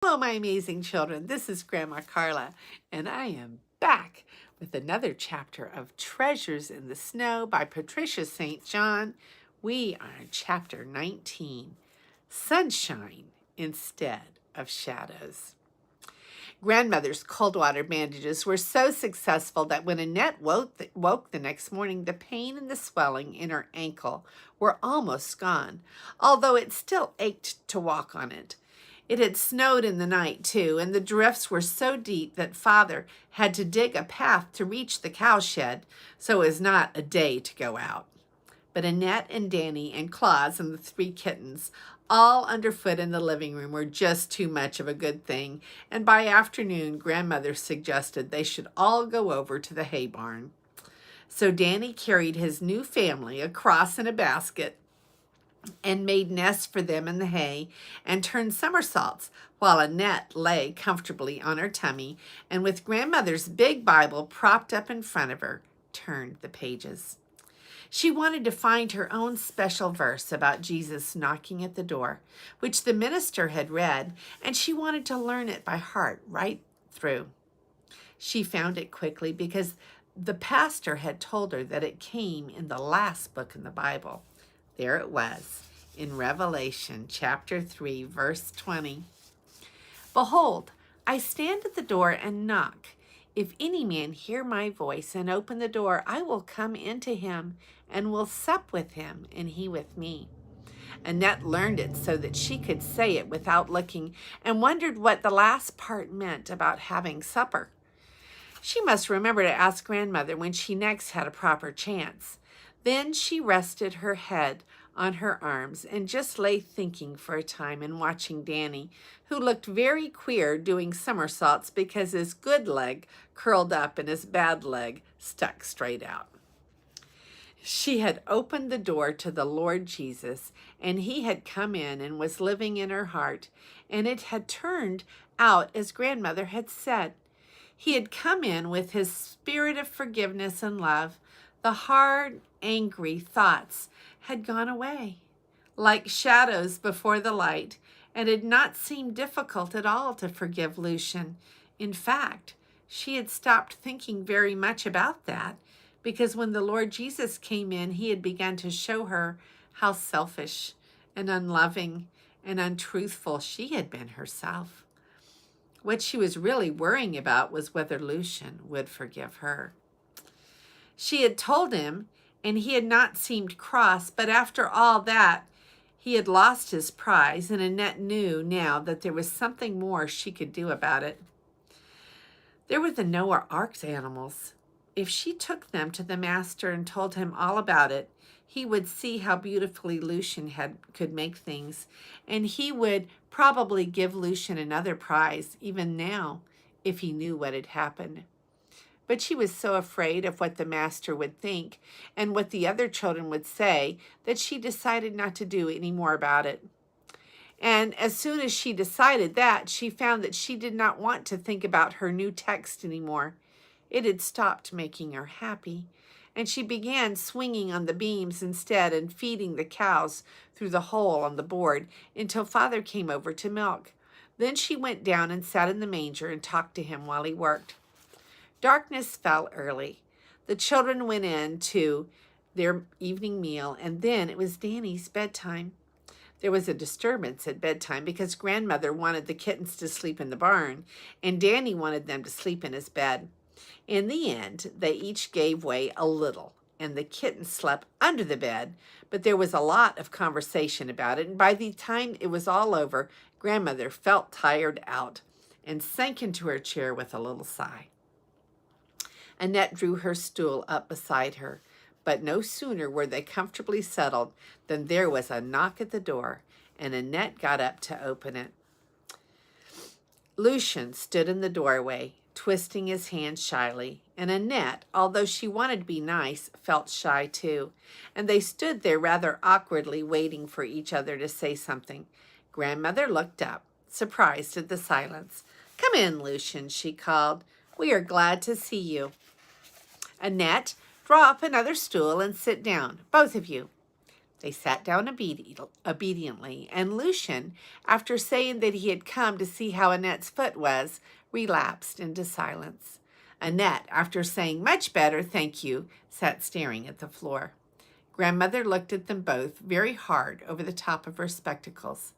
Hello, my amazing children. This is Grandma Carla, and I am back with another chapter of Treasures in the Snow by Patricia St. John. We are in chapter 19, Sunshine Instead of Shadows. Grandmother's cold water bandages were so successful that when Annette woke the next morning, the pain and the swelling in her ankle were almost gone, although it still ached to walk on it. It had snowed in the night, too, and the drifts were so deep that Father had to dig a path to reach the cowshed, so it was not a day to go out. But Annette and Danny and Claus and the three kittens, all underfoot in the living room, were just too much of a good thing, and by afternoon, Grandmother suggested they should all go over to the hay barn. So Danny carried his new family across in a basket and made nests for them in the hay and turned somersaults while Annette lay comfortably on her tummy and with Grandmother's big Bible propped up in front of her, turned the pages. She wanted to find her own special verse about Jesus knocking at the door, which the minister had read, and she wanted to learn it by heart right through. She found it quickly because the pastor had told her that it came in the last book in the Bible. There it was, in Revelation chapter 3, verse 20. Behold, I stand at the door and knock. If any man hear my voice and open the door, I will come into him and will sup with him and he with me. Annette learned it so that she could say it without looking and wondered what the last part meant about having supper. She must remember to ask Grandmother when she next had a proper chance. Then she rested her head on her arms and just lay thinking for a time and watching Danny, who looked very queer doing somersaults because his good leg curled up and his bad leg stuck straight out. She had opened the door to the Lord Jesus, and he had come in and was living in her heart, and it had turned out as Grandmother had said. He had come in with his spirit of forgiveness and love. The hard, angry thoughts had gone away, like shadows before the light, and had not seemed difficult at all to forgive Lucian. In fact, she had stopped thinking very much about that, because when the Lord Jesus came in, he had begun to show her how selfish and unloving and untruthful she had been herself. What she was really worrying about was whether Lucian would forgive her. She had told him, and he had not seemed cross, but after all that, he had lost his prize, and Annette knew now that there was something more she could do about it. There were the Noah Ark's animals. If she took them to the master and told him all about it, he would see how beautifully Lucian could make things, and he would probably give Lucian another prize, even now, if he knew what had happened. But she was so afraid of what the master would think and what the other children would say that she decided not to do any more about it. And as soon as she decided that, she found that she did not want to think about her new text anymore. It had stopped making her happy, and she began swinging on the beams instead and feeding the cows through the hole on the board until Father came over to milk. Then she went down and sat in the manger and talked to him while he worked. Darkness fell early. The children went in to their evening meal, and then it was Danny's bedtime. There was a disturbance at bedtime because Grandmother wanted the kittens to sleep in the barn, and Danny wanted them to sleep in his bed. In the end, they each gave way a little, and the kittens slept under the bed, but there was a lot of conversation about it, and by the time it was all over, Grandmother felt tired out and sank into her chair with a little sigh. Annette drew her stool up beside her, but no sooner were they comfortably settled than there was a knock at the door, and Annette got up to open it. Lucian stood in the doorway, twisting his hand shyly, and Annette, although she wanted to be nice, felt shy too, and they stood there rather awkwardly waiting for each other to say something. Grandmother looked up, surprised at the silence. "Come in, Lucian," she called. "We are glad to see you. Annette, draw up another stool and sit down, both of you." They sat down obediently, and Lucian, after saying that he had come to see how Annette's foot was, relapsed into silence. Annette, after saying, "Much better, thank you," sat staring at the floor. Grandmother looked at them both very hard over the top of her spectacles.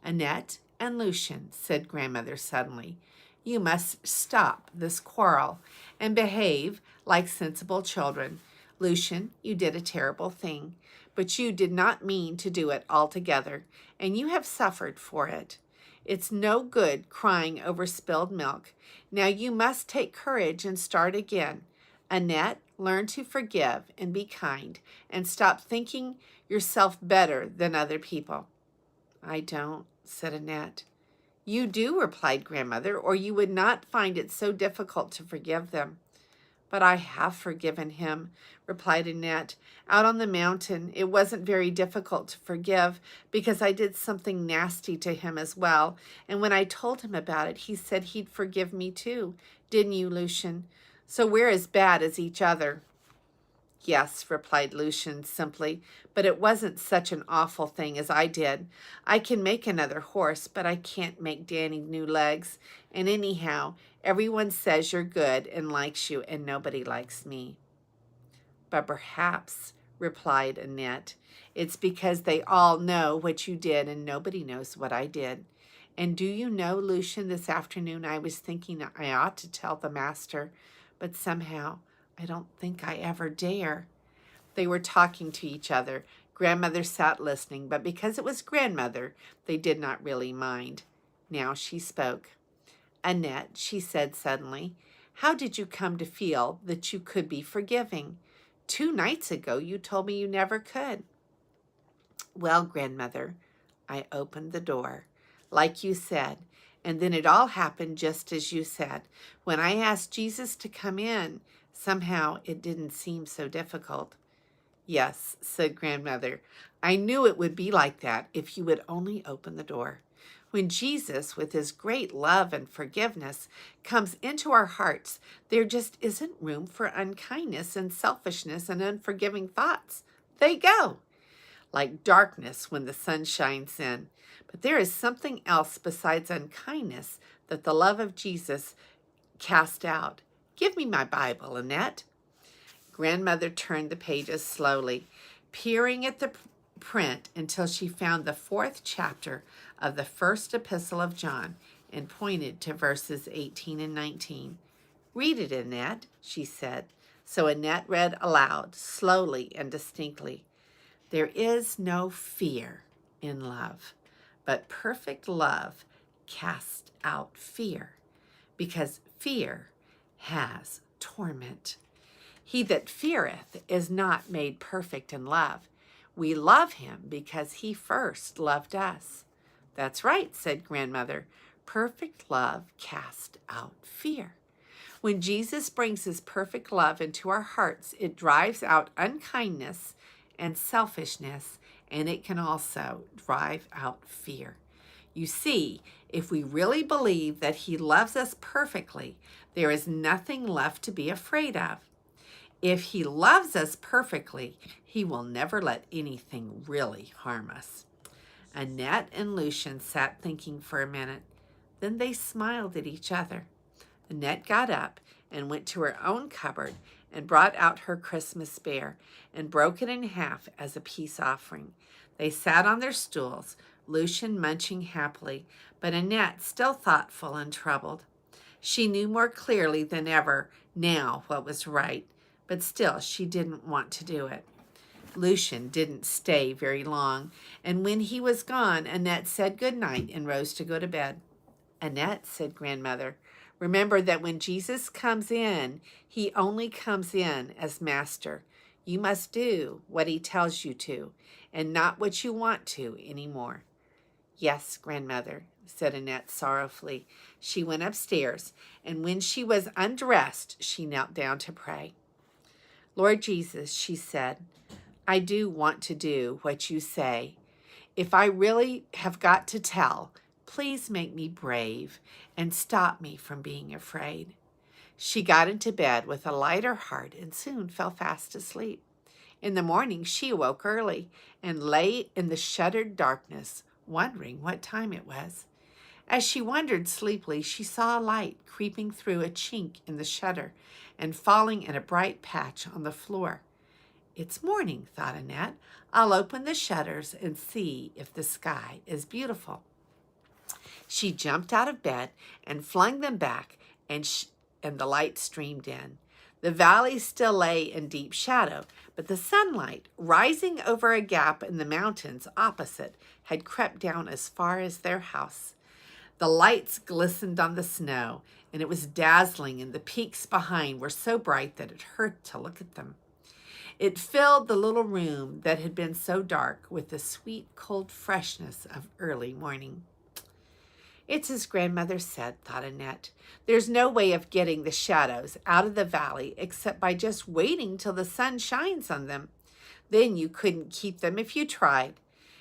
"Annette and Lucian," said Grandmother suddenly, "you must stop this quarrel and behave like sensible children. Lucian, you did a terrible thing, but you did not mean to do it altogether, and you have suffered for it. It's no good crying over spilled milk. Now you must take courage and start again. Annette, learn to forgive and be kind, and stop thinking yourself better than other people." "I don't," said Annette. "You do," replied Grandmother, "or you would not find it so difficult to forgive them." "But I have forgiven him," replied Annette. "Out on the mountain, it wasn't very difficult to forgive because I did something nasty to him as well. And when I told him about it, he said he'd forgive me too. Didn't you, Lucian? So we're as bad as each other." "Yes," replied Lucian simply, "but it wasn't such an awful thing as I did. I can make another horse, but I can't make Danny new legs. And anyhow, everyone says you're good and likes you, and nobody likes me." "But perhaps," replied Annette, "it's because they all know what you did and nobody knows what I did. And do you know, Lucian, this afternoon I was thinking I ought to tell the master, but somehow I don't think I ever dare." They were talking to each other. Grandmother sat listening, but because it was Grandmother, they did not really mind. Now she spoke. "Annette," she said suddenly, "how did you come to feel that you could be forgiving? 2 nights ago you told me you never could." "Well, Grandmother, I opened the door, like you said, and then it all happened just as you said. When I asked Jesus to come in, somehow it didn't seem so difficult." "Yes," said Grandmother, "I knew it would be like that if you would only open the door. When Jesus, with his great love and forgiveness, comes into our hearts, there just isn't room for unkindness and selfishness and unforgiving thoughts. They go like darkness when the sun shines in. But there is something else besides unkindness that the love of Jesus cast out. Give me my Bible, Annette." Grandmother turned the pages slowly, peering at the print until she found the 4th chapter of the first epistle of John and pointed to verses 18 and 19. "Read it, Annette," she said. So Annette read aloud, slowly and distinctly. "There is no fear in love, but perfect love casts out fear, because fear has torment. He that feareth is not made perfect in love. We love him because he first loved us." "That's right," said Grandmother. "Perfect love casts out fear." When Jesus brings his perfect love into our hearts, it drives out unkindness and selfishness, and it can also drive out fear. You see, if we really believe that he loves us perfectly, there is nothing left to be afraid of. If he loves us perfectly, he will never let anything really harm us." Annette and Lucian sat thinking for a minute. Then they smiled at each other. Annette got up and went to her own cupboard and brought out her Christmas bear and broke it in half as a peace offering. They sat on their stools, Lucian munching happily, but Annette still thoughtful and troubled. She knew more clearly than ever now what was right, but still she didn't want to do it. Lucian didn't stay very long, and when he was gone, Annette said good night and rose to go to bed. "Annette," said Grandmother, "remember that when Jesus comes in, he only comes in as master. You must do what he tells you to, and not what you want to anymore." "Yes, Grandmother," said Annette sorrowfully. She went upstairs, and when she was undressed, she knelt down to pray. "Lord Jesus," she said, "I do want to do what you say. If I really have got to tell, please make me brave and stop me from being afraid." She got into bed with a lighter heart and soon fell fast asleep. In the morning, she awoke early and lay in the shuttered darkness, wondering what time it was. As she wondered sleepily, she saw a light creeping through a chink in the shutter and falling in a bright patch on the floor. It's morning, thought Annette. I'll open the shutters and see if the sky is beautiful. She jumped out of bed and flung them back, and the light streamed in. The valley still lay in deep shadow, but the sunlight, rising over a gap in the mountains opposite, had crept down as far as their house. The lights glistened on the snow, and it was dazzling, and the peaks behind were so bright that it hurt to look at them. It filled the little room that had been so dark with the sweet, cold freshness of early morning. It's as grandmother said, thought Annette. There's no way of getting the shadows out of the valley except by just waiting till the sun shines on them. Then you couldn't keep them if you tried.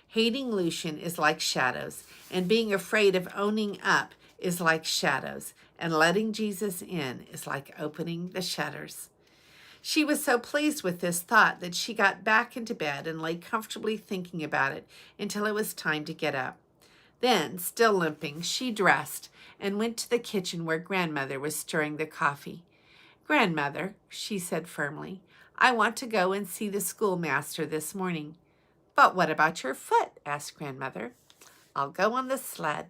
Hating Lucian is like shadows, and being afraid of owning up is like shadows, and letting Jesus in is like opening the shutters. She was so pleased with this thought that she got back into bed and lay comfortably thinking about it until it was time to get up. Then, still limping, she dressed and went to the kitchen where grandmother was stirring the coffee. Grandmother, she said firmly, I want to go and see the schoolmaster this morning. But what about your foot? Asked grandmother. I'll go on the sled.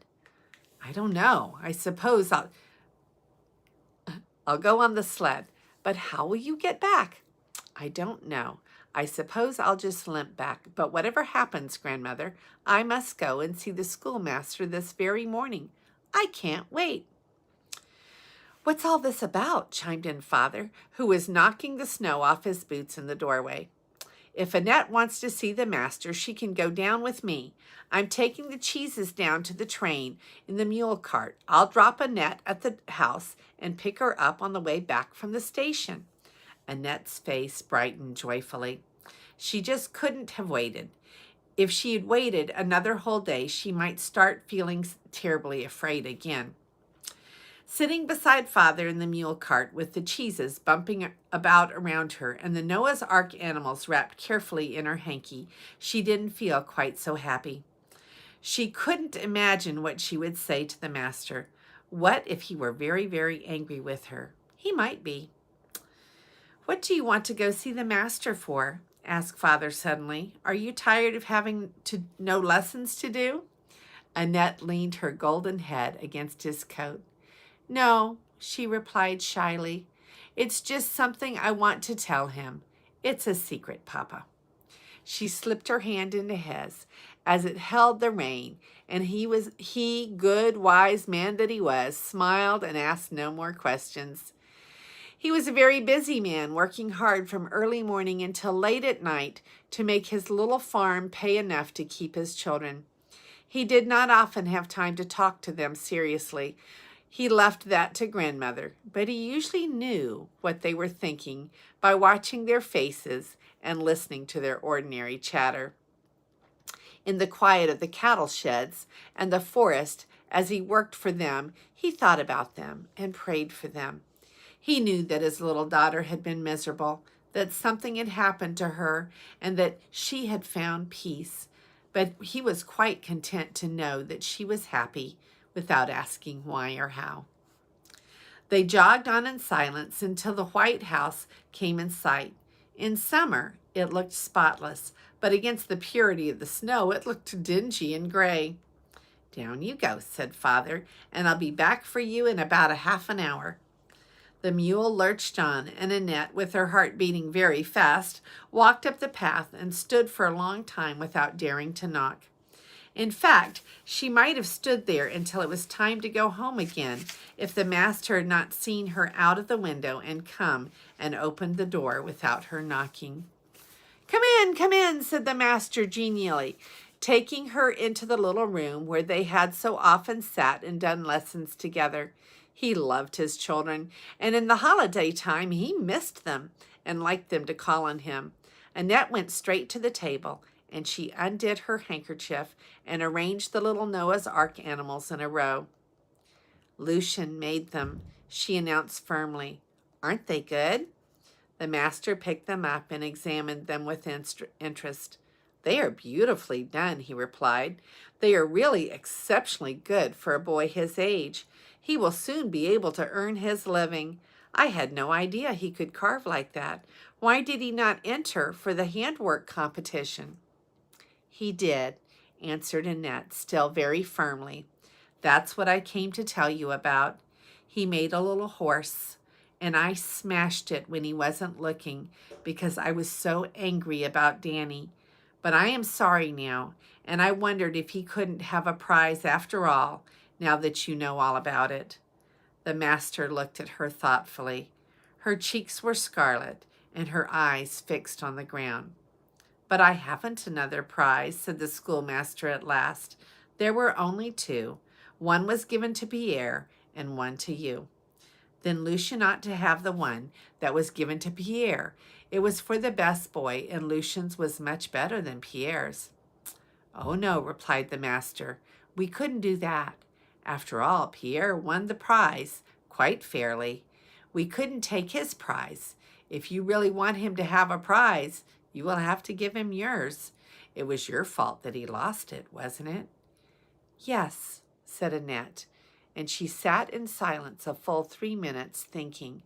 I don't know. I suppose I'll go on the sled. But how will you get back? I don't know. I suppose I'll just limp back. But whatever happens, grandmother, I must go and see the schoolmaster this very morning. I can't wait. What's all this about? Chimed in father, who was knocking the snow off his boots in the doorway. If Annette wants to see the master, she can go down with me. I'm taking the cheeses down to the train in the mule cart. I'll drop Annette at the house and pick her up on the way back from the station. Annette's face brightened joyfully. She just couldn't have waited. If she had waited another whole day, she might start feeling terribly afraid again. Sitting beside father in the mule cart with the cheeses bumping about around her and the Noah's Ark animals wrapped carefully in her hanky, she didn't feel quite so happy. She couldn't imagine what she would say to the master. What if he were very, very angry with her? He might be. What do you want to go see the master for? Asked father suddenly. Are you tired of having no lessons to do? Annette leaned her golden head against his coat. No, she replied shyly. It's just something I want to tell him. It's a secret, Papa. She slipped her hand into his as it held the rein, and he, good, wise man that he was, smiled and asked no more questions. He was a very busy man, working hard from early morning until late at night to make his little farm pay enough to keep his children. He did not often have time to talk to them seriously. He left that to grandmother, but he usually knew what they were thinking by watching their faces and listening to their ordinary chatter. In the quiet of the cattle sheds and the forest, as he worked for them, he thought about them and prayed for them. He knew that his little daughter had been miserable, that something had happened to her, and that she had found peace. But he was quite content to know that she was happy without asking why or how. They jogged on in silence until the white house came in sight. In summer, it looked spotless, but against the purity of the snow, it looked dingy and gray. Down you go, said father, and I'll be back for you in about a half an hour. The mule lurched on, and Annette, with her heart beating very fast, walked up the path and stood for a long time without daring to knock. In fact, she might have stood there until it was time to go home again if the master had not seen her out of the window and come and opened the door without her knocking. Come in, said the master genially, taking her into the little room where they had so often sat and done lessons together. He loved his children, and in the holiday time he missed them and liked them to call on him. Annette went straight to the table, and she undid her handkerchief and arranged the little Noah's Ark animals in a row. Lucian made them, she announced firmly. Aren't they good? The master picked them up and examined them with interest. "They are beautifully done," he replied. "They are really exceptionally good for a boy his age. He will soon be able to earn his living. I had no idea he could carve like that. Why did he not enter for the handwork competition?" "He did," answered Annette, still very firmly. "That's what I came to tell you about. He made a little horse, and I smashed it when he wasn't looking because I was so angry about Danny. But I am sorry now, and I wondered if he couldn't have a prize after all, now that you know all about it." The master looked at her thoughtfully. Her cheeks were scarlet, and her eyes fixed on the ground. "But I haven't another prize," said the schoolmaster at last. "There were only two. One was given to Pierre, and one to you." "Then Lucien ought to have the one that was given to Pierre. It was for the best boy, and Lucien's was much better than Pierre's." "Oh, no," replied the master. "We couldn't do that. After all, Pierre won the prize quite fairly. We couldn't take his prize. If you really want him to have a prize, you will have to give him yours. It was your fault that he lost it, wasn't it?" "Yes," said Annette, and she sat in silence a full 3 minutes thinking.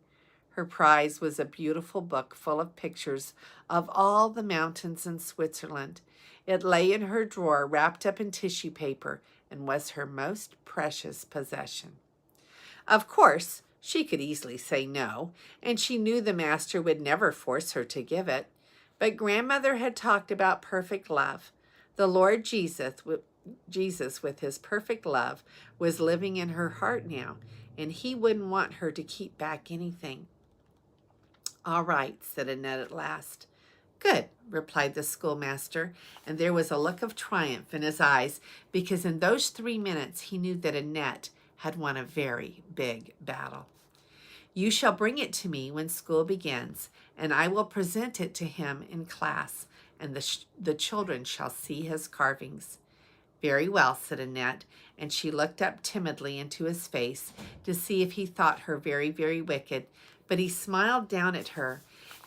Her prize was a beautiful book full of pictures of all the mountains in Switzerland. It lay in her drawer wrapped up in tissue paper and was her most precious possession. Of course, she could easily say no, and she knew the master would never force her to give it. But grandmother had talked about perfect love. The Lord Jesus, with his perfect love, was living in her heart now, and he wouldn't want her to keep back anything. "All right," said Annette at last. "Good," replied the schoolmaster, and there was a look of triumph in his eyes, because in those 3 minutes he knew that Annette had won a very big battle. "You shall bring it to me when school begins, and I will present it to him in class, and the children shall see his carvings." "Very well," said Annette, and she looked up timidly into his face to see if he thought her very, very wicked, but he smiled down at her,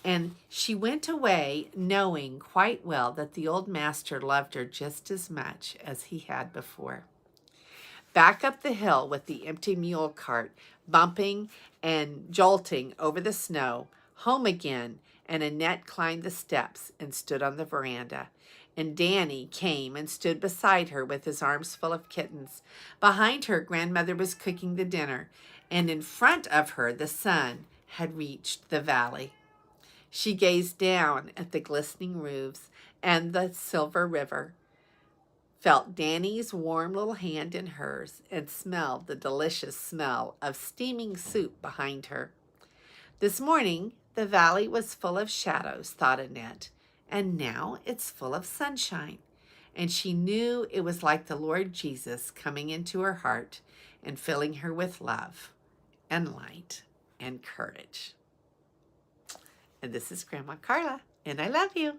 and she went away knowing quite well that the old master loved her just as much as he had before. Back up the hill with the empty mule cart, bumping and jolting over the snow, home again, and Annette climbed the steps and stood on the veranda. And Danny came and stood beside her with his arms full of kittens. Behind her, grandmother was cooking the dinner, and in front of her, the sun had reached the valley. She gazed down at the glistening roofs and the silver river, felt Danny's warm little hand in hers, and smelled the delicious smell of steaming soup behind her. This morning, the valley was full of shadows, thought Annette, and now it's full of sunshine. And she knew it was like the Lord Jesus coming into her heart and filling her with love and light and courage. And this is Grandma Carla, and I love you.